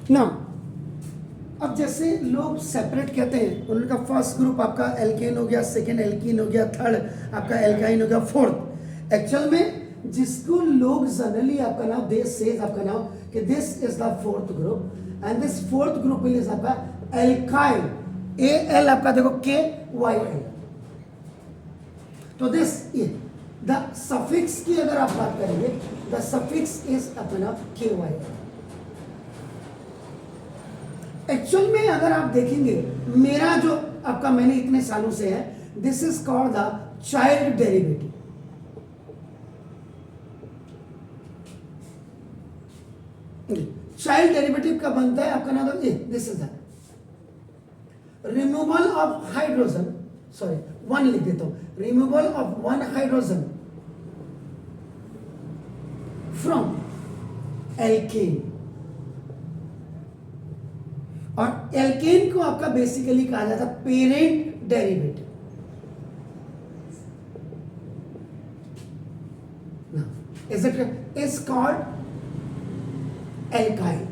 ना अब जैसे लोग सेपरेट कहते हैं, उनका फर्स्ट ग्रुप आपका एल्केन हो गया, सेकेंड एल्कीन हो गया, थर्ड आपका एल्काइन हो गया, फोर्थ। एक्चुअल में जिसको लोग जनरली आपका नाम दे सेज आपका नाम कि this is the fourth group and this fourth group is आपका एल्काइल, ए एल आपका देखो के वाई एल। तो दिस द सफिक्स की अगर आप बात करेंगे, द सफिक्स इज अपना के वाई एल। एक्चुअल में अगर आप देखेंगे मेरा जो आपका मैंने इतने सालों से है, this is called the child derivative. Child derivative का बनता है आपका नाम this is the removal of hydrogen, sorry one लिख देता हूं, removal of one hydrogen from alkane. और एल्केन को आपका बेसिकली कहा जाता है parent derivative. Is it is called alkyl.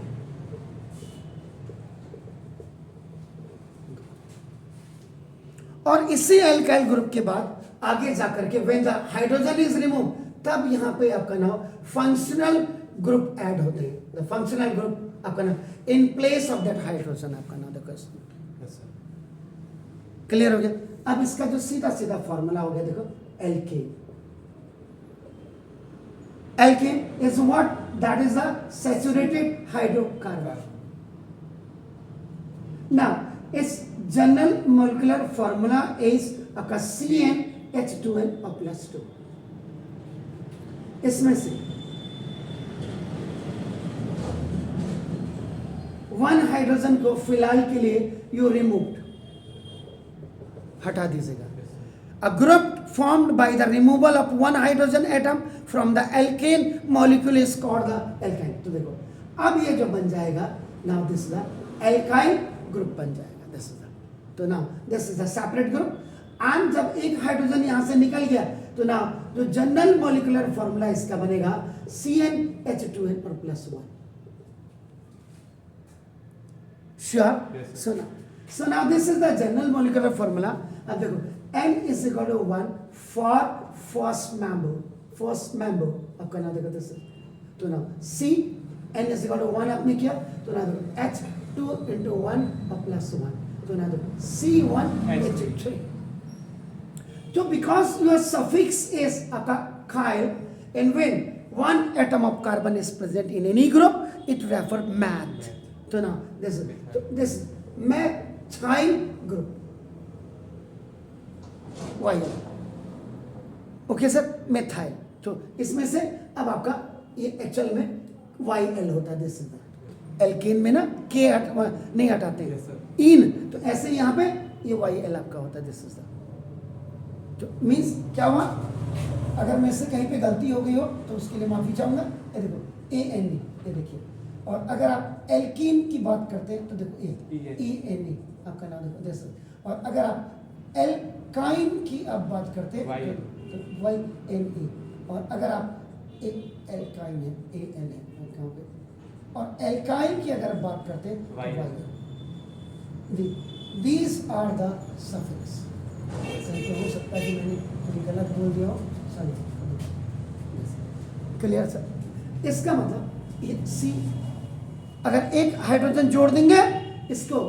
और इसी एल्काइल ग्रुप के बाद आगे जाकर के when the hydrogen is remove, तब यहां पे आपका नाम फंक्शनल ग्रुप ऐड होते हैं। द फंक्शनल ग्रुप आपका नाम in place of that hydrogen आपका नाम देखो। क्लियर हो गया? अब इसका जो सीधा सीधा फॉर्मूला हो गया देखो, alkane. Alkane is what? That is the saturated hydrocarbon. Now इस जनरल मोलिकुलर फॉर्मूला इज आपका CnH2n+2। इसमें से वन हाइड्रोजन को फिलहाल के लिए यू रिमूव्ड, हटा दीजिएगा। A group formed by the removal of one hydrogen atom from the alkane molecule is called the alkyne। तो देखो अब ये जो बन जाएगा, now this is the alkyne group बन जाएगा, this is the, तो now this is the separate group। and जब एक हाइड्रोजन यहां से निकल गया तो now जो जनरल मोलिकुलर फॉर्मूला इसका बनेगा CnH2n+1। Sure? Yes, so now this is the general molecular formula। अब देखो N is equal to 1 for first member आपका नाम देखो this is। तो ना C N is equal to 1 आपने किया तो ना देखो H2 into 1 +1 तो ना देखो C1H3। तो because your suffix is आपका chyl and when one atom of carbon is present in any group it refer meth। तो ना this methyl group Y. Okay sir, methyl. तो इसमें से अब आपका ये एक्चुअल में वाई एल होता है। दिस इज एल्केन में ना के नहीं हटाते हैं, इन, तो ऐसे यहाँ पे ये वाई एल आपका होता है। दिस इज तो मीन्स क्या हुआ, अगर मेरे से कहीं पे गलती हो गई हो तो उसके लिए माफी चाहूंगा। ये देखो ANE, ये देखिए। और अगर आप एल्कीन की बात करते हैं तो देखो ENE आपका नाम देखो जैसे। और अगर आप एल्काइन की आप बात करते हैं तो YNE। और अगर आप एक एल्काइन है AN है पे, और एल्काइन की अगर बात करते हैं तो Y। These are the suffix. तो हो सकता है कि मैंने कभी गलत बोल दिया हो, सॉरी। Clear sir? इसका मतलब ये C अगर एक हाइड्रोजन जोड़ देंगे इसको,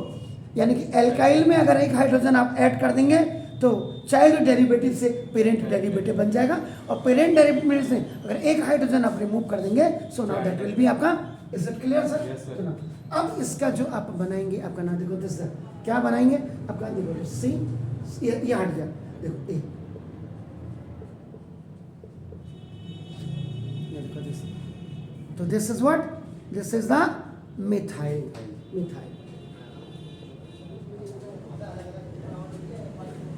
यानी कि एल्काइल में अगर एक हाइड्रोजन आप ऐड कर देंगे तो चाइल्ड डेरिवेटिव से पेरेंट डेरिवेटिव बन जाएगा। और पेरेंट डेरिवेटिव से अगर एक हाइड्रोजन आप रिमूव कर देंगे so now that will be आपका। Is it clear sir? तो ना अब इसका जो आप बनाएंगे आपका नाम देखो दिस क्या बनाएंगे आपका देखो C, ये हट गया देखो A, तो this is what? This is the methyl.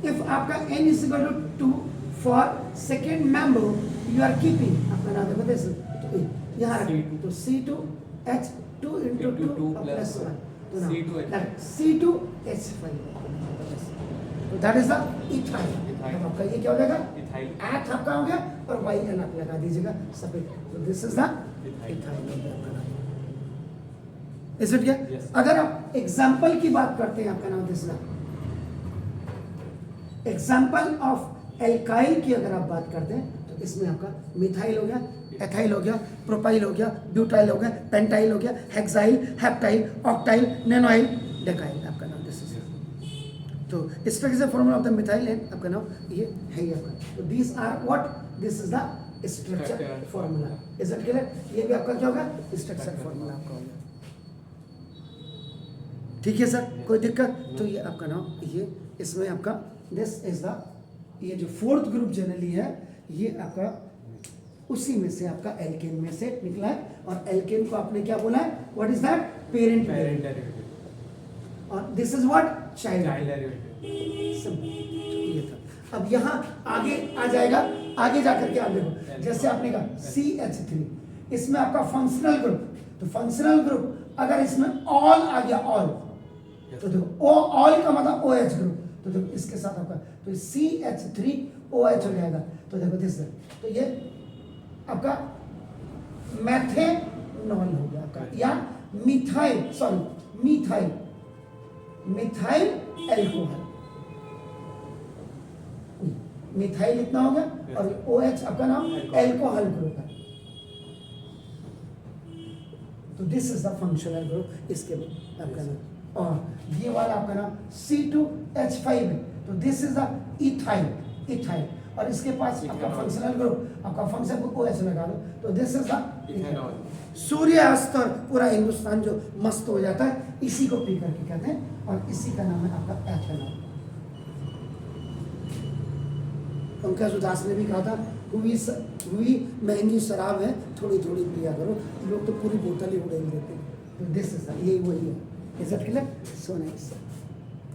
If आपका N is equal to 2 for second member you are keeping आपका नाम देखो this तो यहाँ तो C2H2 into 2 +1 तो ना C2H5 तो that is the ethyl। आपका ये क्या हो जाएगा? H आपका हो गया और YN आप लगा दीजिएगा सफेद। तो this is the ethyl। Is it क्या? Yes. अगर आप एग्जाम्पल की बात करते हैं, आपका नाम दिस एग्जाम्पल ऑफ एल्काइल की अगर आप बात करते हैं तो इसमें आपका मिथाइल हो गया, एथाइल हो गया, प्रोपाइल हो गया, ब्यूटाइल हो गया, पेंटाइल हो गया, hexyl, heptyl, octyl, nonyl, decyl, आपका नाम दिस इज। तो structure formula of the methyl and आपका नाम ये है ही आपका। तो these are what, this is the structure formula. Is it clear? ये भी आपका क्या होगा? स्ट्रक्चर फॉर्मूला आपका होगा। ठीक है सर, कोई दिक्कत? तो ये आपका नाम ये इसमें आपका दिस इज द, ये जो फोर्थ ग्रुप जनरली है ये आपका उसी में से आपका एल्केन में से निकला है। और एल्केन को आपने क्या बोला है? What is that? Parent derivative. और this is what? Child derivative. ये था। अब यहाँ आगे आ जाएगा, आगे जाकर के आप देखो, जैसे आपने कहा CH3, इसमें आपका फंक्शनल ग्रुप, तो फंक्शनल ग्रुप अगर इसमें ऑल आ गया, ऑल, तो देखो ऑल का मतलब OH ग्रुप, तो देखो इसके साथ आपका तो CH3OH हो जाएगा। तो देखो दिस, तो ये आपका मैथेनॉल हो गया आपका, या methyl, sorry methyl, methyl alcohol, methyl इतना हो गया और OH आपका नाम एल्कोहल ग्रुप है। तो this is the functional group, इसके आपका नाम। और ये वाला आपका नाम C2H5 है, तो this is the ethyl, ethyl. और इसके पास आपका फंक्शनल ग्रुप, आपका फंक्शन को OH लगा दो, तो दिस इज द इथेनॉल। सूर्यास्त और पूरा हिंदुस्तान जो मस्त हो जाता है, इसी को पी करके कहते हैं, और इसी का नाम है आपका एथेनॉल। पंकज उदास ने भी कहा था, हुई महंगी शराब है, थोड़ी थोड़ी पिया करो, लोग तो पूरी बोतल ही उड़ेल देते हैं। तो दिस इज यही वही है। Is it clear? So nice.